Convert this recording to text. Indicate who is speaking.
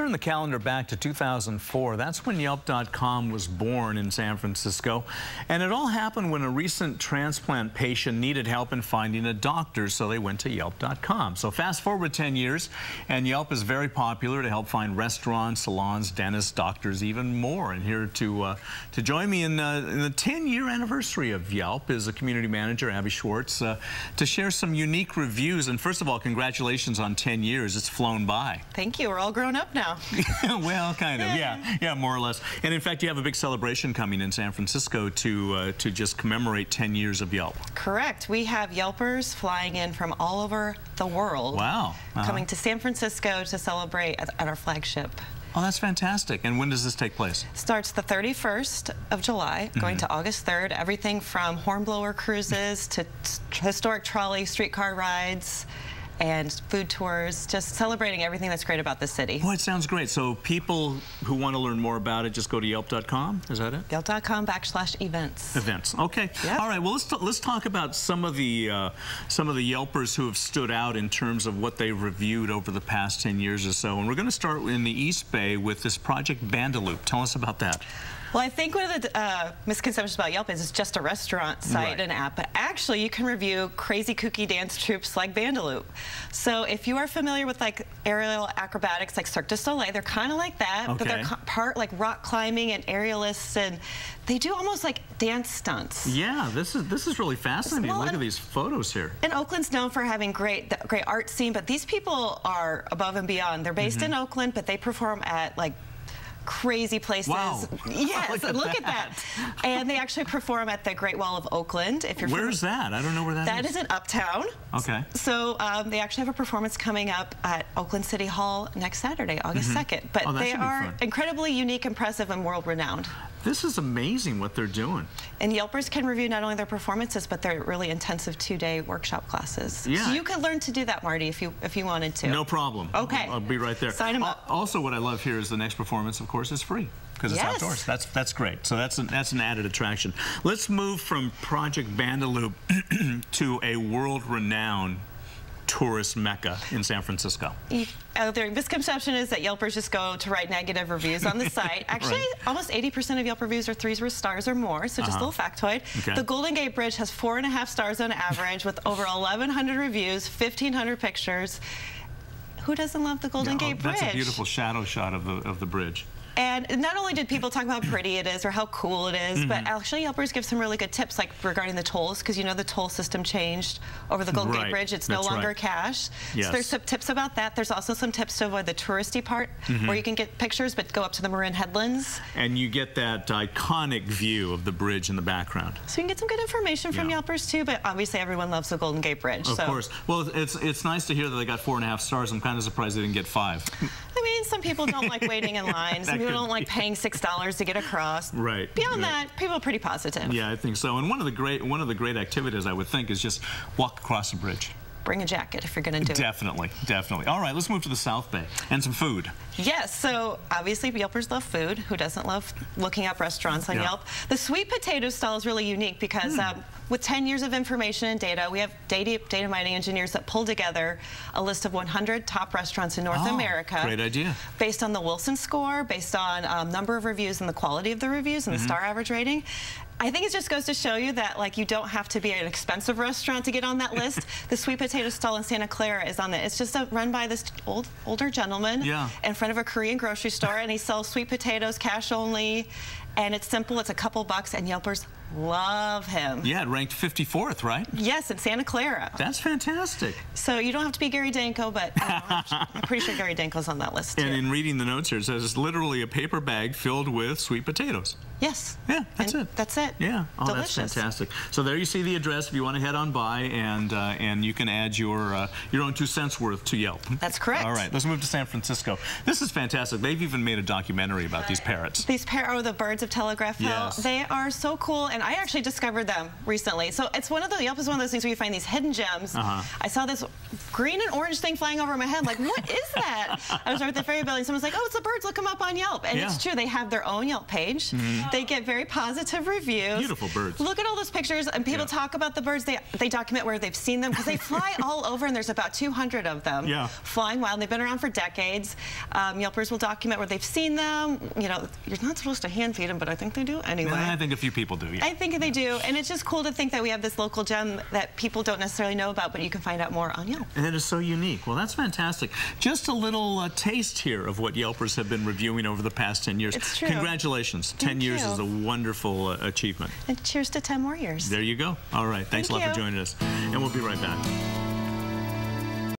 Speaker 1: turn the calendar back to 2004. That's when Yelp.com was born in San Francisco. And it all happened when a recent transplant patient needed help in finding a doctor, so they went to Yelp.com. So fast forward 10 years, and Yelp is very popular to help find restaurants, salons, dentists, doctors, even more. And here to join me in the 10-year anniversary of Yelp is a community manager, Abby Schwartz, to share some unique reviews. And first of all, congratulations on 10 years. It's flown by.
Speaker 2: Thank you. We're all grown up now.
Speaker 1: Well, kind of. Yeah, more or less. And in fact, you have a big celebration coming in San Francisco to just commemorate 10 years of Yelp.
Speaker 2: Correct. We have Yelpers flying in from all over the world.
Speaker 1: Wow.
Speaker 2: Coming to San Francisco to celebrate at our flagship.
Speaker 1: Oh, that's fantastic. And when does this take place?
Speaker 2: Starts the 31st of July, going to August 3rd. Everything from hornblower cruises to historic trolley, streetcar rides, and food tours, just celebrating everything that's great about the city.
Speaker 1: Well, it sounds great. So people who want to learn more about it, just go to Yelp.com. Is that it?
Speaker 2: Yelp.com/events.
Speaker 1: Events. Okay. Yep. All right. Well, let's talk about some of the Yelpers who have stood out in terms of what they've reviewed over the past 10 years or so. And we're going to start in the East Bay with this Project Bandaloop. Tell us about that.
Speaker 2: Well, I think one of the misconceptions about Yelp is it's just a restaurant site and app, but actually you can review crazy kooky dance troupes like Bandaloop. So if you are familiar with like aerial acrobatics like Cirque du Soleil, they're kind of like that, but they're part like rock climbing and aerialists, and they do almost like dance stunts.
Speaker 1: Yeah, this is really fascinating. Well, look at these photos here.
Speaker 2: And Oakland's known for having great art scene, but these people are above and beyond. They're based in Oakland, but they perform at like crazy places.
Speaker 1: Wow.
Speaker 2: Yes, look at that. And they actually perform at the Great Wall of Oakland. If you're
Speaker 1: Where's that? I don't know where that is.
Speaker 2: That is in Uptown.
Speaker 1: Okay.
Speaker 2: So they actually have a performance coming up at Oakland City Hall next Saturday, August 2nd. But they are incredibly unique, impressive, and world-renowned.
Speaker 1: This is amazing what they're doing.
Speaker 2: And Yelpers can review not only their performances, but their really intensive 2-day workshop classes.
Speaker 1: Yeah.
Speaker 2: So you could learn to do that, Marty, if you wanted to.
Speaker 1: No problem.
Speaker 2: Okay.
Speaker 1: I'll be right there.
Speaker 2: Sign them up.
Speaker 1: Also, what I love here is the next performance, of course, is free because it's outdoors. That's great. So that's an added attraction. Let's move from Project Bandaloop to a world-renowned tourist mecca in San Francisco.
Speaker 2: The misconception is that Yelpers just go to write negative reviews on the site. Actually, almost 80% of Yelp reviews are 3 stars or more, so just a little factoid. The Golden Gate Bridge has 4.5 stars on average with over 1,100 reviews, 1,500 pictures. Who doesn't love the Golden Gate Bridge?
Speaker 1: That's a beautiful shadow shot of the bridge.
Speaker 2: And not only did people talk about how pretty it is or how cool it is, but actually Yelpers give some really good tips, like regarding the tolls, because you know the toll system changed over the Golden Gate Bridge. It's no longer cash.
Speaker 1: Yes.
Speaker 2: So there's some tips about that. There's also some tips to avoid the touristy part, where you can get pictures, but go up to the Marin Headlands. And
Speaker 1: you get that iconic view of the bridge in the background.
Speaker 2: So you can get some good information from Yelpers too, but obviously everyone loves the Golden Gate Bridge.
Speaker 1: Of course. Well, it's nice to hear that they got 4.5 stars. I'm kind of surprised they didn't get 5.
Speaker 2: I mean, some people don't like waiting in line. Some people don't like paying $6 to get across.
Speaker 1: Right.
Speaker 2: Beyond that, people are pretty positive.
Speaker 1: Yeah, I think so. And one of the great activities I would think is just walk across the bridge.
Speaker 2: Bring a jacket if you're going to do it.
Speaker 1: Definitely. All right, let's move to the South Bay and some food.
Speaker 2: Yes, so obviously Yelpers love food. Who doesn't love looking up restaurants on Yelp? The sweet potato style is really unique because with 10 years of information and data, we have data mining engineers that pull together a list of 100 top restaurants in North America.
Speaker 1: Great idea.
Speaker 2: Based on the Wilson score, based on number of reviews and the quality of the reviews and the star average rating. I think it just goes to show you that like you don't have to be an expensive restaurant to get on that list. The sweet potato stall in Santa Clara is on it. It's just run by this older gentleman in front of a Korean grocery store, and he sells sweet potatoes cash only, and it's simple. It's a couple bucks, and Yelpers love him. Yeah, it ranked 54th, right? Yes, in Santa Clara. That's fantastic. So you don't have to be Gary Danko, but I'm pretty sure Gary Danko's on that list too. And in reading the notes here, it says it's literally a paper bag filled with sweet potatoes. Yes. Yeah, that's it. That's it. Yeah. Oh, delicious. That's fantastic. So there you see the address if you want to head on by, and you can add your own 2 cents worth to Yelp. That's correct. All right, let's move to San Francisco. This is fantastic. They've even made a documentary about these parrots. These the birds of Telegraphville. Yes. They are so cool, and I actually discovered them recently. So it's Yelp is one of those things where you find these hidden gems. I saw this green and orange thing flying over my head. Like, what is that? I was over at the ferry building. Someone's like, oh, it's the birds. Look them up on Yelp. And it's true. They have their own Yelp page. They get very positive reviews.
Speaker 1: Beautiful birds.
Speaker 2: Look at all those pictures. And people talk about the birds. They document where they've seen them because they fly all over, and there's about 200 of them flying wild. And they've been around for decades. Yelpers will document where they've seen them. You know, you're not supposed to hand feed them, but I think they do anyway.
Speaker 1: I think a few people do,
Speaker 2: I think they do. And it's just cool to think that we have this local gem that people don't necessarily know about, but you can find out more on Yelp.
Speaker 1: And it is so unique. Well, that's fantastic. Just a little taste here of what Yelpers have been reviewing over the past 10 years.
Speaker 2: It's true.
Speaker 1: Congratulations. 10 years is a wonderful achievement.
Speaker 2: And cheers to 10 more years.
Speaker 1: There you go. All right. Thanks a lot for joining us. And we'll be right back.